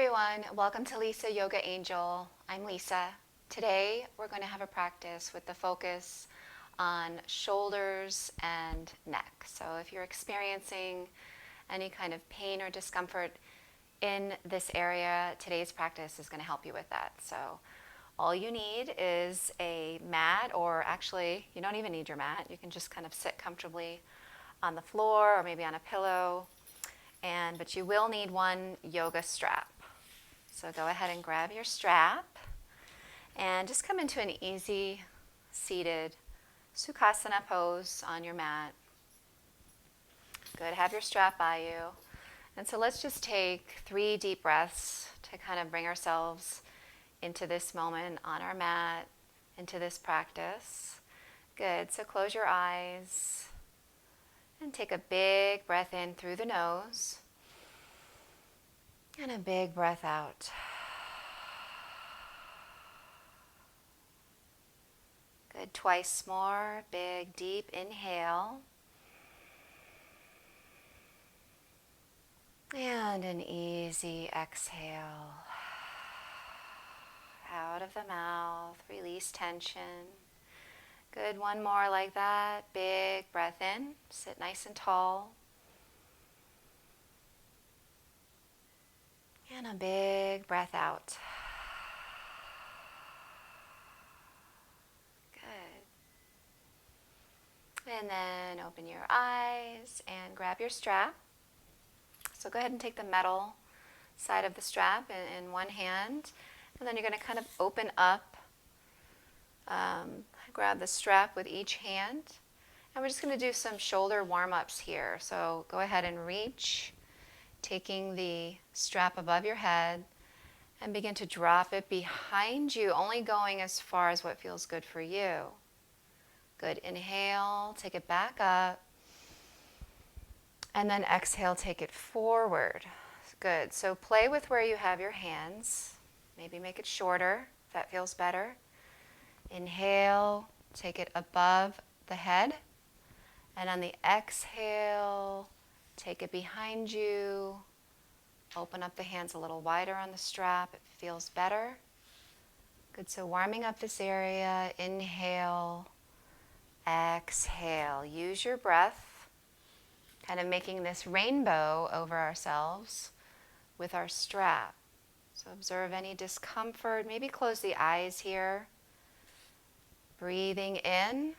everyone, welcome to LisaYogaAngel. I'm Lisa. Today we're going to have a practice with the focus on shoulders and neck. So if you're experiencing any kind of pain or discomfort in this area, today's practice is going to help you with that. So all you need is a mat, or actually you don't even need your mat. You can just kind of sit comfortably on the floor or maybe on a pillow. But you will need one yoga strap. So go ahead and grab your strap and just come into an easy seated Sukhasana pose on your mat. Good, have your strap by you. And so let's just take 3 deep breaths to kind of bring ourselves into this moment on our mat, into this practice. Good, so close your eyes and take a big breath in through the nose. And a big breath out. Good, twice more. Big, deep inhale. And an easy exhale. Out of the mouth, release tension. Good, one more like that. Big breath in, sit nice and tall. And a big breath out. Good. And then open your eyes and grab your strap. So go ahead and take the metal side of the strap in one hand. And then you're going to kind of open up, grab the strap with each hand. And we're just going to do some shoulder warm-ups here. So go ahead and reach, taking the strap above your head, and begin to drop it behind you, only going as far as what feels good for you. Good, inhale, take it back up, and then exhale, take it forward. Good, so play with where you have your hands. Maybe make it shorter if that feels better. Inhale, take it above the head, and on the exhale, take it behind you. Open up the hands a little wider on the strap. It feels better. Good, so warming up this area. Inhale, exhale. Use your breath, kind of making this rainbow over ourselves with our strap. So observe any discomfort. Maybe close the eyes here. Breathing in,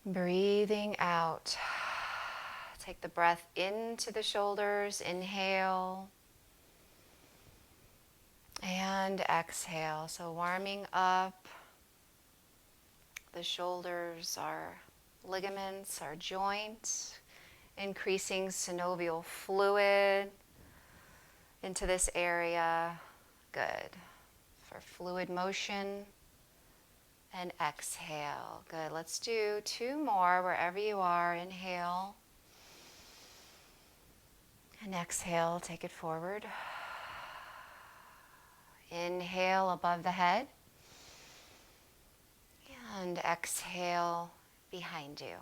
breathing out. Take the breath into the shoulders, inhale, and exhale. So warming up the shoulders, our ligaments, our joints, increasing synovial fluid into this area. Good. For fluid motion. And exhale. Good. Let's do 2 more wherever you are. Inhale. And exhale, take it forward. Inhale above the head. And exhale behind you.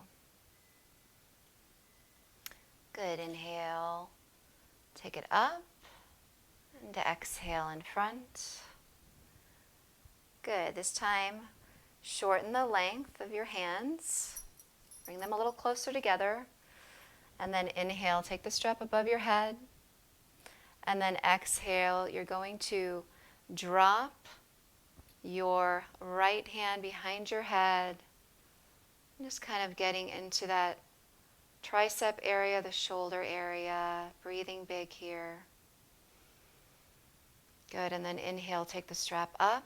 Good, inhale, take it up. And exhale in front. Good, this time shorten the length of your hands. Bring them a little closer together. And then inhale, take the strap above your head. And then exhale, you're going to drop your right hand behind your head. Just kind of getting into that tricep area, the shoulder area. Breathing big here. Good, and then inhale, take the strap up.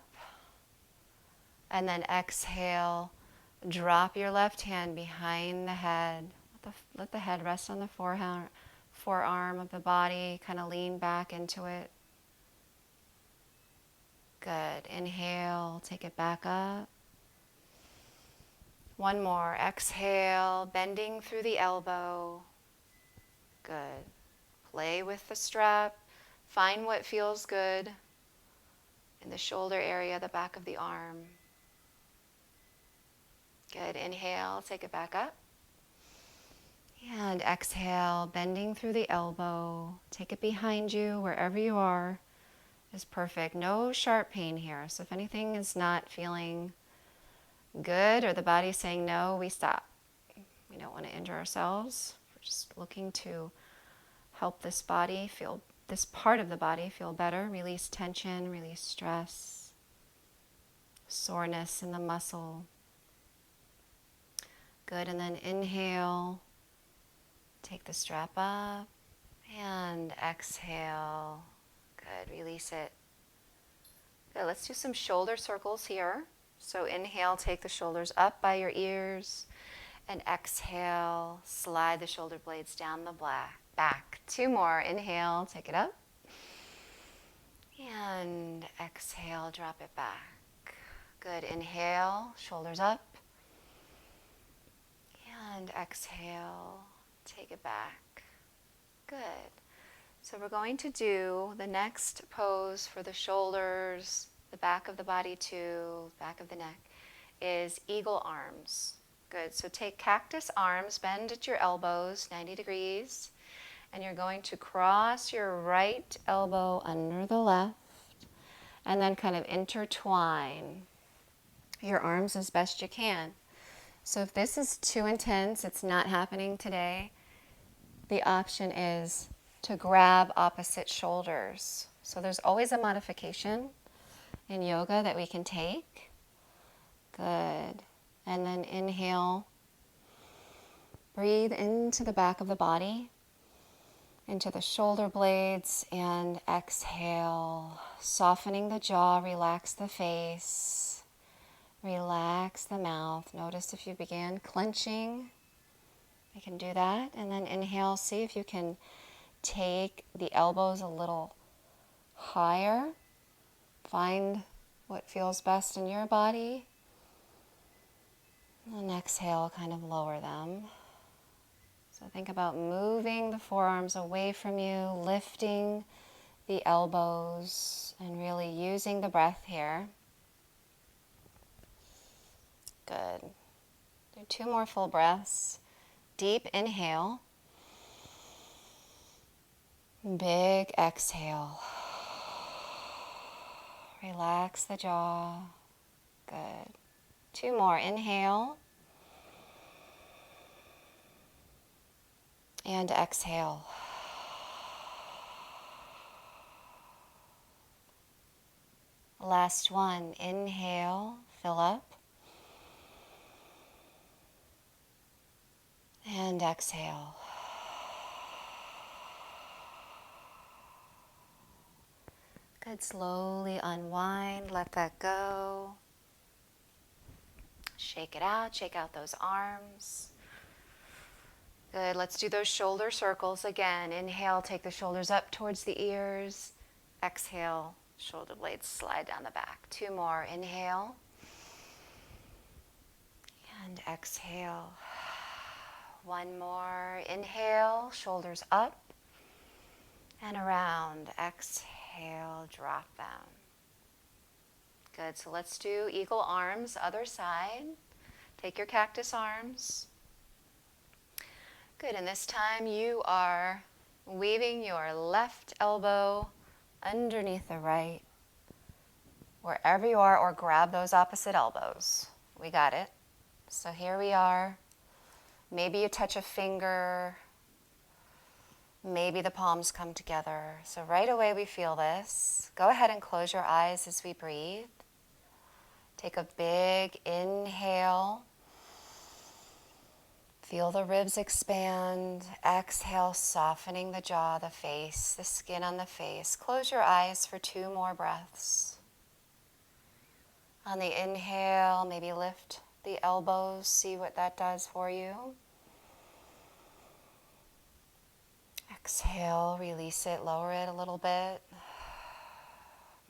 And then exhale, drop your left hand behind the head. Let the head rest on the forearm of the body, kind of lean back into it. Good. Inhale, take it back up. One more. Exhale, bending through the elbow. Good. Play with the strap. Find what feels good in the shoulder area, the back of the arm. Good. Inhale, take it back up. And exhale, bending through the elbow. Take it behind you, wherever you are is perfect. No sharp pain here. So if anything is not feeling good or the body's saying no, we stop. We don't want to injure ourselves. We're just looking to help this part of the body feel better, release tension, release stress, soreness in the muscle. Good, and then inhale, take the strap up, and exhale. Good, release it. Good, let's do some shoulder circles here. So inhale, take the shoulders up by your ears, and exhale, slide the shoulder blades down the back. 2 more, inhale, take it up, and exhale, drop it back. Good, inhale, shoulders up, and exhale, take it back. Good. So we're going to do the next pose for the shoulders, the back of the body too, back of the neck, is eagle arms. Good. So take cactus arms, bend at your elbows, 90 degrees, and you're going to cross your right elbow under the left, and then kind of intertwine your arms as best you can. So if this is too intense, it's not happening today, the option is to grab opposite shoulders. So there's always a modification in yoga that we can take. Good. And then inhale. Breathe into the back of the body, into the shoulder blades, and exhale. Softening the jaw, relax the face, relax the mouth. Notice if you began clenching, you can do that. And then inhale, see if you can take the elbows a little higher. Find what feels best in your body. And exhale, kind of lower them. So think about moving the forearms away from you, lifting the elbows, and really using the breath here. Good. Do 2 more full breaths. Deep inhale. Big exhale. Relax the jaw. Good. 2 more. Inhale. And exhale. Last one. Inhale. Fill up. And exhale. Good. Slowly unwind. Let that go. Shake it out. Shake out those arms. Good. Let's do those shoulder circles again. Inhale. Take the shoulders up towards the ears. Exhale. Shoulder blades slide down the back. 2 more. Inhale. And exhale. 1 more. Inhale. Shoulders up and around. Exhale. Drop them. Good. So let's do eagle arms, other side. Take your cactus arms. Good. And this time you are weaving your left elbow underneath the right, wherever you are, or grab those opposite elbows. We got it. So here we are. Maybe you touch a finger. Maybe the palms come together. So right away we feel this. Go ahead and close your eyes as we breathe. Take a big inhale. Feel the ribs expand. Exhale, softening the jaw, the face, the skin on the face. Close your eyes for 2 more breaths. On the inhale, maybe lift the elbows. See what that does for you. Exhale, release it, lower it a little bit.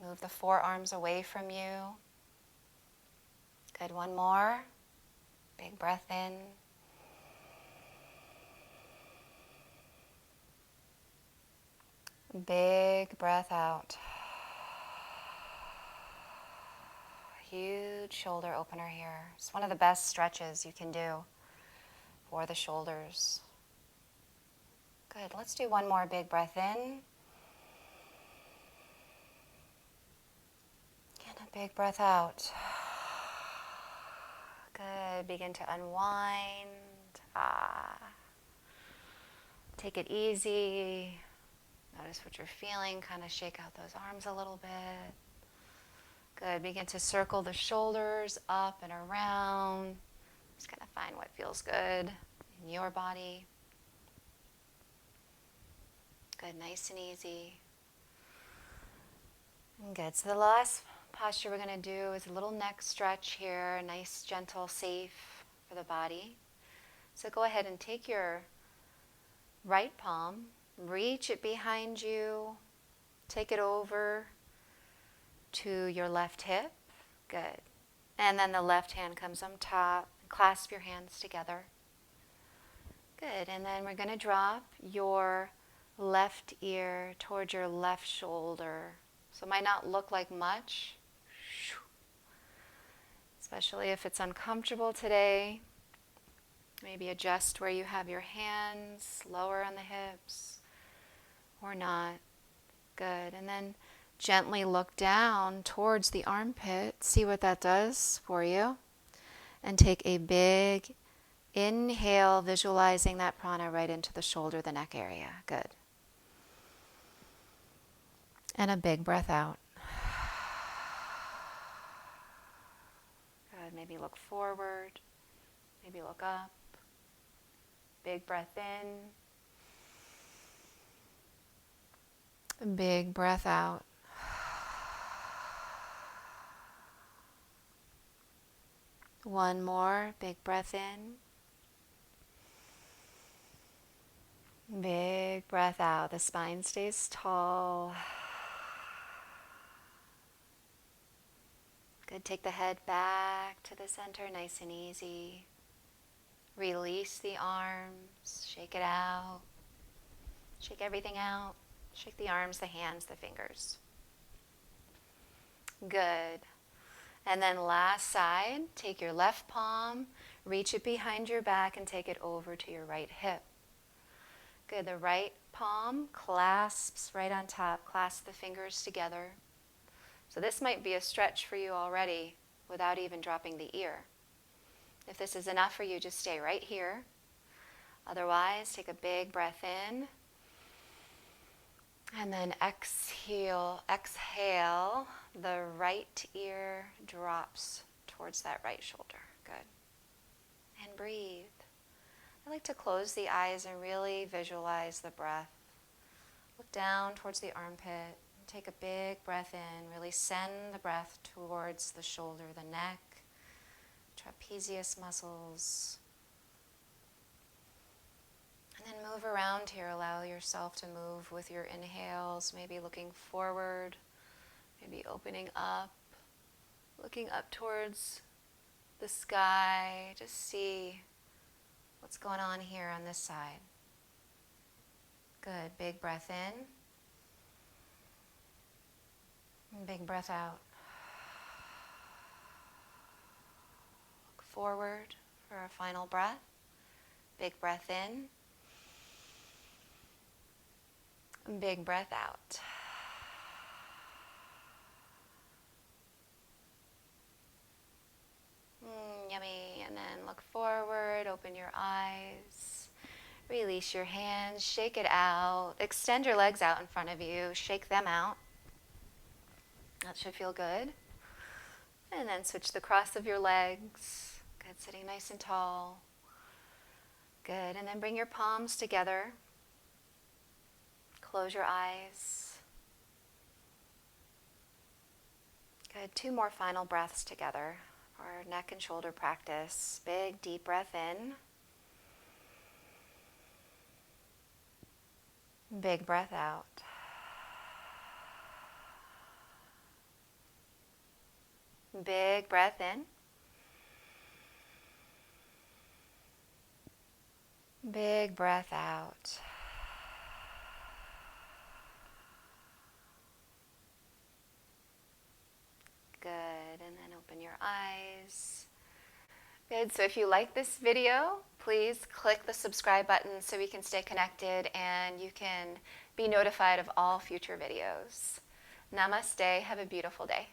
Move the forearms away from you. Good, 1 more. Big breath in. Big breath out. Huge shoulder opener here. It's one of the best stretches you can do for the shoulders. Good. Let's do one more big breath in. And a big breath out. Good. Begin to unwind. Take it easy. Notice what you're feeling. Kind of shake out those arms a little bit. Good. Begin to circle the shoulders up and around. Just kind of find what feels good in your body. Good. Nice and easy. Good. So the last posture we're going to do is a little neck stretch here. Nice, gentle, safe for the body. So go ahead and take your right palm, reach it behind you, take it over to your left hip. Good. And then the left hand comes on top. Clasp your hands together. Good. And then we're going to drop your left ear towards your left shoulder. So it might not look like much, especially if it's uncomfortable today. Maybe adjust where you have your hands, lower on the hips, or not. Good. And then gently look down towards the armpit. See what that does for you. And take a big inhale, visualizing that prana right into the shoulder, the neck area. Good. And a big breath out. Good. Maybe look forward. Maybe look up. Big breath in. Big breath out. One more. Big breath in. Big breath out. The spine stays tall. Good. Take the head back to the center, nice and easy. Release the arms. Shake it out. Shake everything out. Shake the arms, the hands, the fingers. Good. And then last side, take your left palm, reach it behind your back and take it over to your right hip. Good. The right palm clasps right on top. Clasp the fingers together. So this might be a stretch for you already without even dropping the ear. If this is enough for you, just stay right here. Otherwise, take a big breath in. And then exhale. The right ear drops towards that right shoulder. Good. And breathe. I like to close the eyes and really visualize the breath. Look down towards the armpit. Take a big breath in. Really send the breath towards the shoulder, the neck, trapezius muscles. And then move around here. Allow yourself to move with your inhales, maybe looking forward, maybe opening up, looking up towards the sky. Just see what's going on here on this side. Good. Big breath in. And big breath out. Look forward for a final breath. Big breath in. And big breath out. Yummy. And then look forward, open your eyes. Release your hands, shake it out. Extend your legs out in front of you, shake them out. That should feel good. And then switch the cross of your legs. Good, sitting nice and tall. Good, and then bring your palms together. Close your eyes. Good, 2 more final breaths together for our neck and shoulder practice. Big, deep breath in. Big breath out. Big breath in. Big breath out. Good, and then open your eyes. Good, so if you like this video, please click the subscribe button so we can stay connected and you can be notified of all future videos. Namaste. Have a beautiful day.